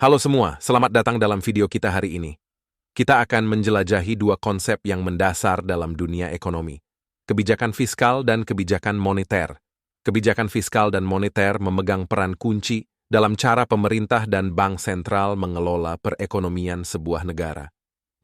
Halo semua, selamat datang dalam video kita hari ini. Kita akan menjelajahi dua konsep yang mendasar dalam dunia ekonomi. Kebijakan fiskal dan kebijakan moneter. Kebijakan fiskal dan moneter memegang peran kunci dalam cara pemerintah dan bank sentral mengelola perekonomian sebuah negara.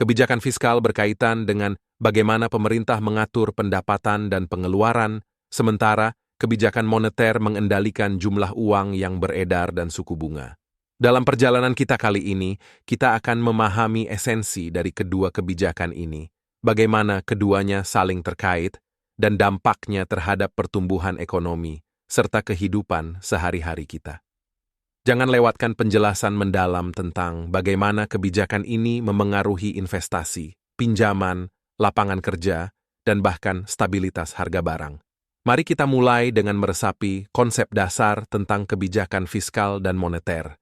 Kebijakan fiskal berkaitan dengan bagaimana pemerintah mengatur pendapatan dan pengeluaran, sementara kebijakan moneter mengendalikan jumlah uang yang beredar dan suku bunga. Dalam perjalanan kita kali ini, kita akan memahami esensi dari kedua kebijakan ini, bagaimana keduanya saling terkait, dan dampaknya terhadap pertumbuhan ekonomi, serta kehidupan sehari-hari kita. Jangan lewatkan penjelasan mendalam tentang bagaimana kebijakan ini memengaruhi investasi, pinjaman, lapangan kerja, dan bahkan stabilitas harga barang. Mari kita mulai dengan meresapi konsep dasar tentang kebijakan fiskal dan moneter.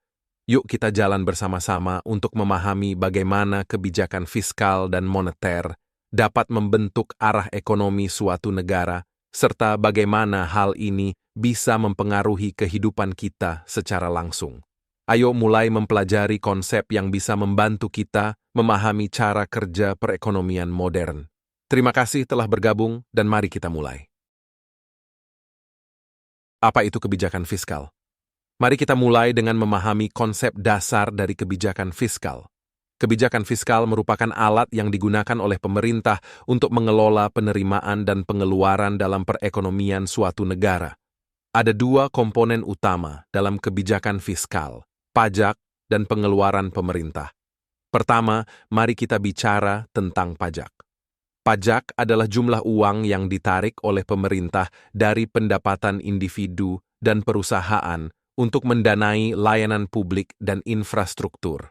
Yuk kita jalan bersama-sama untuk memahami bagaimana kebijakan fiskal dan moneter dapat membentuk arah ekonomi suatu negara, serta bagaimana hal ini bisa mempengaruhi kehidupan kita secara langsung. Ayo mulai mempelajari konsep yang bisa membantu kita memahami cara kerja perekonomian modern. Terima kasih telah bergabung dan mari kita mulai. Apa itu kebijakan fiskal? Mari kita mulai dengan memahami konsep dasar dari kebijakan fiskal. Kebijakan fiskal merupakan alat yang digunakan oleh pemerintah untuk mengelola penerimaan dan pengeluaran dalam perekonomian suatu negara. Ada dua komponen utama dalam kebijakan fiskal, pajak dan pengeluaran pemerintah. Pertama, mari kita bicara tentang pajak. Pajak adalah jumlah uang yang ditarik oleh pemerintah dari pendapatan individu dan perusahaan untuk mendanai layanan publik dan infrastruktur.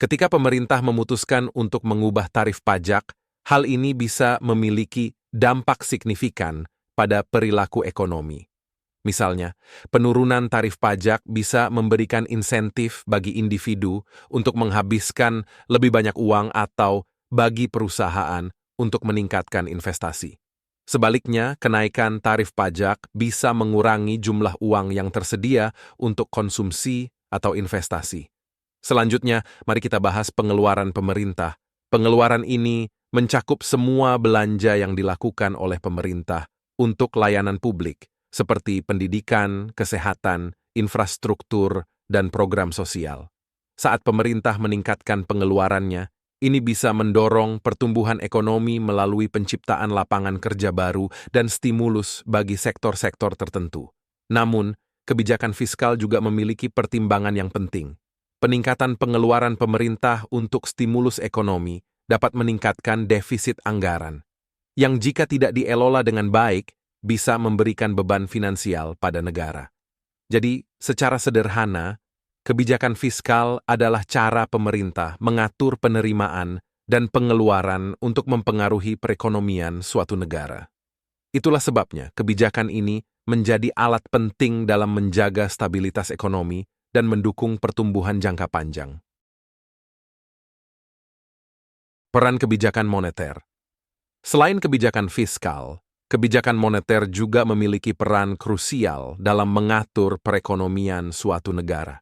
Ketika pemerintah memutuskan untuk mengubah tarif pajak, hal ini bisa memiliki dampak signifikan pada perilaku ekonomi. Misalnya, penurunan tarif pajak bisa memberikan insentif bagi individu untuk menghabiskan lebih banyak uang atau bagi perusahaan untuk meningkatkan investasi. Sebaliknya, kenaikan tarif pajak bisa mengurangi jumlah uang yang tersedia untuk konsumsi atau investasi. Selanjutnya, mari kita bahas pengeluaran pemerintah. Pengeluaran ini mencakup semua belanja yang dilakukan oleh pemerintah untuk layanan publik, seperti pendidikan, kesehatan, infrastruktur, dan program sosial. Saat pemerintah meningkatkan pengeluarannya, ini bisa mendorong pertumbuhan ekonomi melalui penciptaan lapangan kerja baru dan stimulus bagi sektor-sektor tertentu. Namun, kebijakan fiskal juga memiliki pertimbangan yang penting. Peningkatan pengeluaran pemerintah untuk stimulus ekonomi dapat meningkatkan defisit anggaran, yang jika tidak dielola dengan baik, bisa memberikan beban finansial pada negara. Jadi, secara sederhana, kebijakan fiskal adalah cara pemerintah mengatur penerimaan dan pengeluaran untuk mempengaruhi perekonomian suatu negara. Itulah sebabnya kebijakan ini menjadi alat penting dalam menjaga stabilitas ekonomi dan mendukung pertumbuhan jangka panjang. Peran kebijakan moneter. Selain kebijakan fiskal, kebijakan moneter juga memiliki peran krusial dalam mengatur perekonomian suatu negara.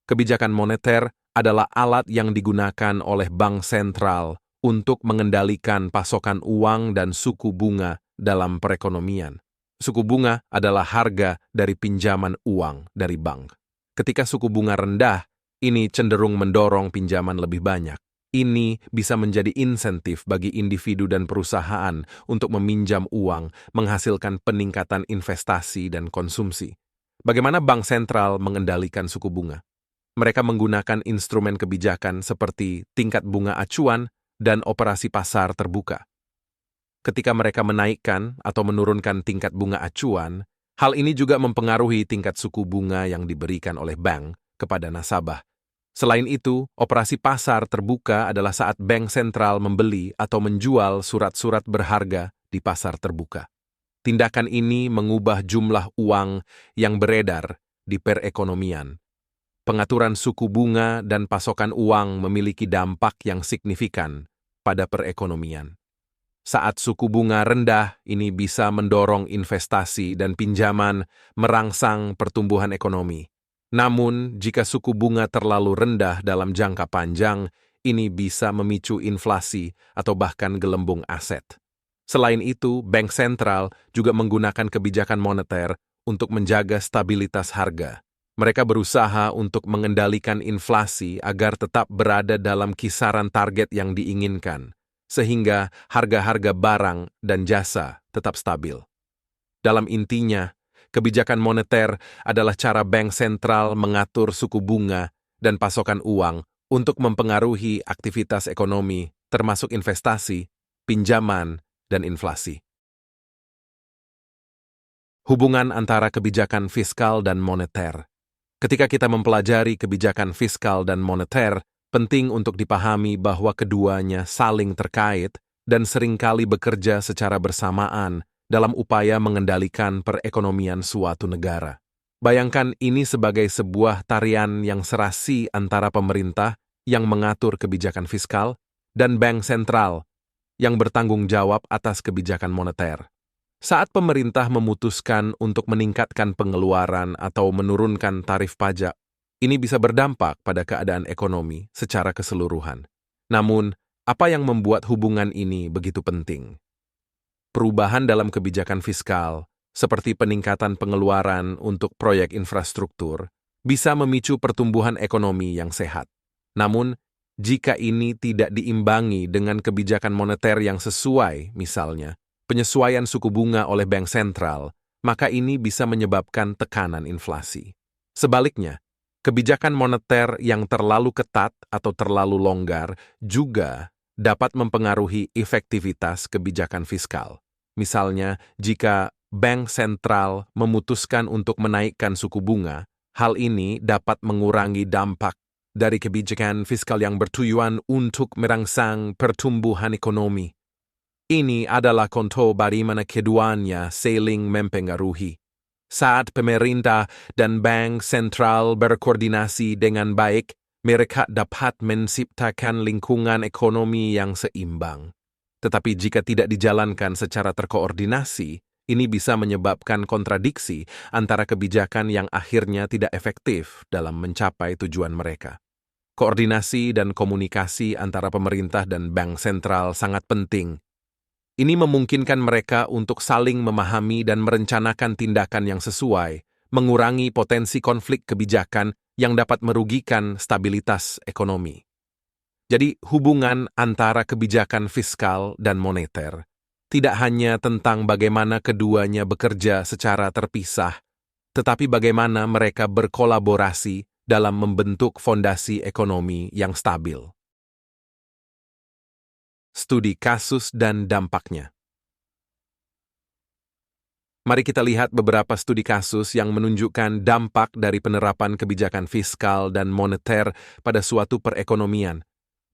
Kebijakan moneter adalah alat yang digunakan oleh bank sentral untuk mengendalikan pasokan uang dan suku bunga dalam perekonomian. Suku bunga adalah harga dari pinjaman uang dari bank. Ketika suku bunga rendah, ini cenderung mendorong pinjaman lebih banyak. Ini bisa menjadi insentif bagi individu dan perusahaan untuk meminjam uang, menghasilkan peningkatan investasi dan konsumsi. Bagaimana bank sentral mengendalikan suku bunga? Mereka menggunakan instrumen kebijakan seperti tingkat bunga acuan dan operasi pasar terbuka. Ketika mereka menaikkan atau menurunkan tingkat bunga acuan, hal ini juga mempengaruhi tingkat suku bunga yang diberikan oleh bank kepada nasabah. Selain itu, operasi pasar terbuka adalah saat bank sentral membeli atau menjual surat-surat berharga di pasar terbuka. Tindakan ini mengubah jumlah uang yang beredar di perekonomian. Pengaturan suku bunga dan pasokan uang memiliki dampak yang signifikan pada perekonomian. Saat suku bunga rendah, ini bisa mendorong investasi dan pinjaman, merangsang pertumbuhan ekonomi. Namun, jika suku bunga terlalu rendah dalam jangka panjang, ini bisa memicu inflasi atau bahkan gelembung aset. Selain itu, bank sentral juga menggunakan kebijakan moneter untuk menjaga stabilitas harga. Mereka berusaha untuk mengendalikan inflasi agar tetap berada dalam kisaran target yang diinginkan, sehingga harga-harga barang dan jasa tetap stabil. Dalam intinya, kebijakan moneter adalah cara bank sentral mengatur suku bunga dan pasokan uang untuk mempengaruhi aktivitas ekonomi, termasuk investasi, pinjaman, dan inflasi. Hubungan antara kebijakan fiskal dan moneter. Ketika kita mempelajari kebijakan fiskal dan moneter, penting untuk dipahami bahwa keduanya saling terkait dan seringkali bekerja secara bersamaan dalam upaya mengendalikan perekonomian suatu negara. Bayangkan ini sebagai sebuah tarian yang serasi antara pemerintah yang mengatur kebijakan fiskal dan bank sentral yang bertanggung jawab atas kebijakan moneter. Saat pemerintah memutuskan untuk meningkatkan pengeluaran atau menurunkan tarif pajak, ini bisa berdampak pada keadaan ekonomi secara keseluruhan. Namun, apa yang membuat hubungan ini begitu penting? Perubahan dalam kebijakan fiskal, seperti peningkatan pengeluaran untuk proyek infrastruktur, bisa memicu pertumbuhan ekonomi yang sehat. Namun, jika ini tidak diimbangi dengan kebijakan moneter yang sesuai, misalnya, penyesuaian suku bunga oleh bank sentral, maka ini bisa menyebabkan tekanan inflasi. Sebaliknya, kebijakan moneter yang terlalu ketat atau terlalu longgar juga dapat mempengaruhi efektivitas kebijakan fiskal. Misalnya, jika bank sentral memutuskan untuk menaikkan suku bunga, hal ini dapat mengurangi dampak dari kebijakan fiskal yang bertujuan untuk merangsang pertumbuhan ekonomi. Ini adalah contoh bagaimana keduanya saling mempengaruhi. Saat pemerintah dan bank sentral berkoordinasi dengan baik, mereka dapat menciptakan lingkungan ekonomi yang seimbang. Tetapi jika tidak dijalankan secara terkoordinasi, ini bisa menyebabkan kontradiksi antara kebijakan yang akhirnya tidak efektif dalam mencapai tujuan mereka. Koordinasi dan komunikasi antara pemerintah dan bank sentral sangat penting. Ini memungkinkan mereka untuk saling memahami dan merencanakan tindakan yang sesuai, mengurangi potensi konflik kebijakan yang dapat merugikan stabilitas ekonomi. Jadi, hubungan antara kebijakan fiskal dan moneter tidak hanya tentang bagaimana keduanya bekerja secara terpisah, tetapi bagaimana mereka berkolaborasi dalam membentuk fondasi ekonomi yang stabil. Studi kasus dan dampaknya. Mari kita lihat beberapa studi kasus yang menunjukkan dampak dari penerapan kebijakan fiskal dan moneter pada suatu perekonomian.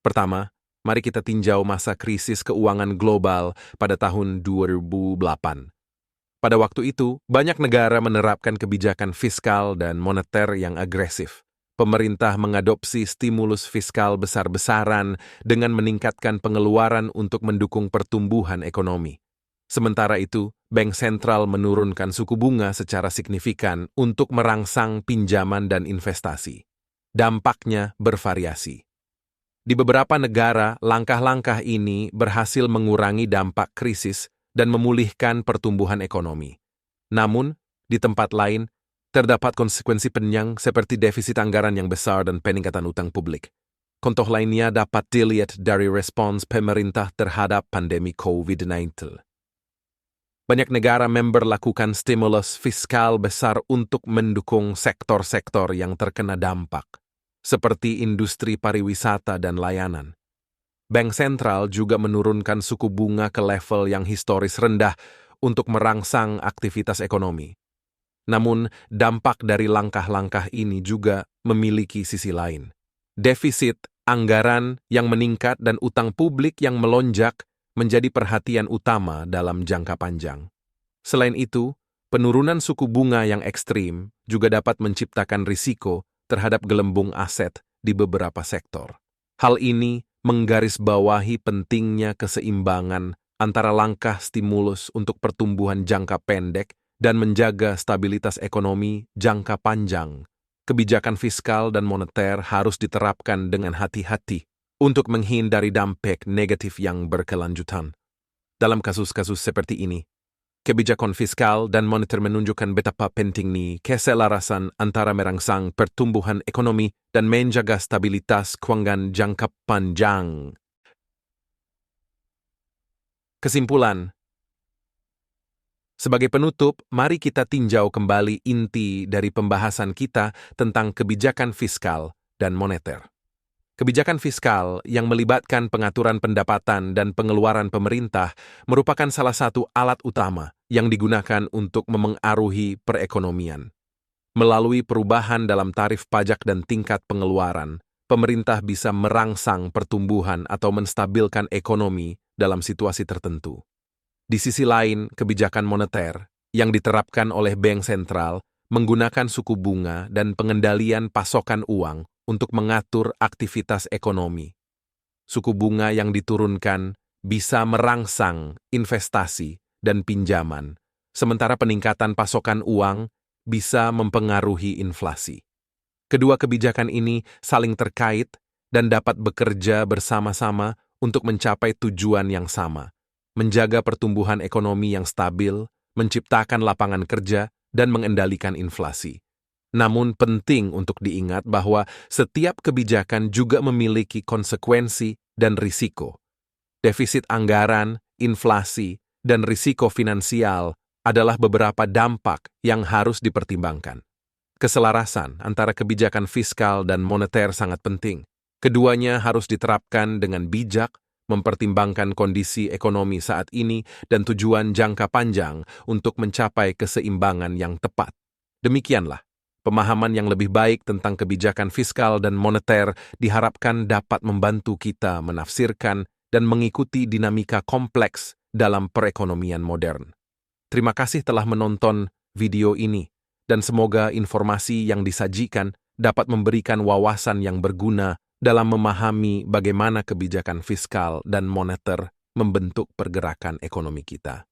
Pertama, mari kita tinjau masa krisis keuangan global pada tahun 2008. Pada waktu itu, banyak negara menerapkan kebijakan fiskal dan moneter yang agresif. Pemerintah mengadopsi stimulus fiskal besar-besaran dengan meningkatkan pengeluaran untuk mendukung pertumbuhan ekonomi. Sementara itu, bank sentral menurunkan suku bunga secara signifikan untuk merangsang pinjaman dan investasi. Dampaknya bervariasi. Di beberapa negara, langkah-langkah ini berhasil mengurangi dampak krisis dan memulihkan pertumbuhan ekonomi. Namun, di tempat lain, terdapat konsekuensi penyang seperti defisit anggaran yang besar dan peningkatan utang publik. Contoh lainnya dapat dilihat dari respons pemerintah terhadap pandemi COVID-19. Banyak negara member lakukan stimulus fiskal besar untuk mendukung sektor-sektor yang terkena dampak, seperti industri pariwisata dan layanan. Bank sentral juga menurunkan suku bunga ke level yang historis rendah untuk merangsang aktivitas ekonomi. Namun, dampak dari langkah-langkah ini juga memiliki sisi lain. Defisit anggaran yang meningkat dan utang publik yang melonjak menjadi perhatian utama dalam jangka panjang. Selain itu, penurunan suku bunga yang ekstrim juga dapat menciptakan risiko terhadap gelembung aset di beberapa sektor. Hal ini menggarisbawahi pentingnya keseimbangan antara langkah stimulus untuk pertumbuhan jangka pendek dan menjaga stabilitas ekonomi jangka panjang kebijakan fiskal dan moneter harus diterapkan dengan hati-hati untuk menghindari dampak negatif yang berkelanjutan. Dalam kasus-kasus seperti ini, kebijakan fiskal dan moneter menunjukkan betapa pentingnya keselarasan antara merangsang pertumbuhan ekonomi dan menjaga stabilitas keuangan jangka panjang. Kesimpulan. Sebagai penutup, mari kita tinjau kembali inti dari pembahasan kita tentang kebijakan fiskal dan moneter. Kebijakan fiskal yang melibatkan pengaturan pendapatan dan pengeluaran pemerintah merupakan salah satu alat utama yang digunakan untuk memengaruhi perekonomian. Melalui perubahan dalam tarif pajak dan tingkat pengeluaran, pemerintah bisa merangsang pertumbuhan atau menstabilkan ekonomi dalam situasi tertentu. Di sisi lain, kebijakan moneter yang diterapkan oleh bank sentral menggunakan suku bunga dan pengendalian pasokan uang untuk mengatur aktivitas ekonomi. Suku bunga yang diturunkan bisa merangsang investasi dan pinjaman, sementara peningkatan pasokan uang bisa mempengaruhi inflasi. Kedua kebijakan ini saling terkait dan dapat bekerja bersama-sama untuk mencapai tujuan yang sama, menjaga pertumbuhan ekonomi yang stabil, menciptakan lapangan kerja, dan mengendalikan inflasi. Namun penting untuk diingat bahwa setiap kebijakan juga memiliki konsekuensi dan risiko. Defisit anggaran, inflasi, dan risiko finansial adalah beberapa dampak yang harus dipertimbangkan. Keselarasan antara kebijakan fiskal dan moneter sangat penting. Keduanya harus diterapkan dengan bijak, mempertimbangkan kondisi ekonomi saat ini dan tujuan jangka panjang untuk mencapai keseimbangan yang tepat. Demikianlah, pemahaman yang lebih baik tentang kebijakan fiskal dan moneter diharapkan dapat membantu kita menafsirkan dan mengikuti dinamika kompleks dalam perekonomian modern. Terima kasih telah menonton video ini, dan semoga informasi yang disajikan dapat memberikan wawasan yang berguna dalam memahami bagaimana kebijakan fiskal dan moneter membentuk pergerakan ekonomi kita.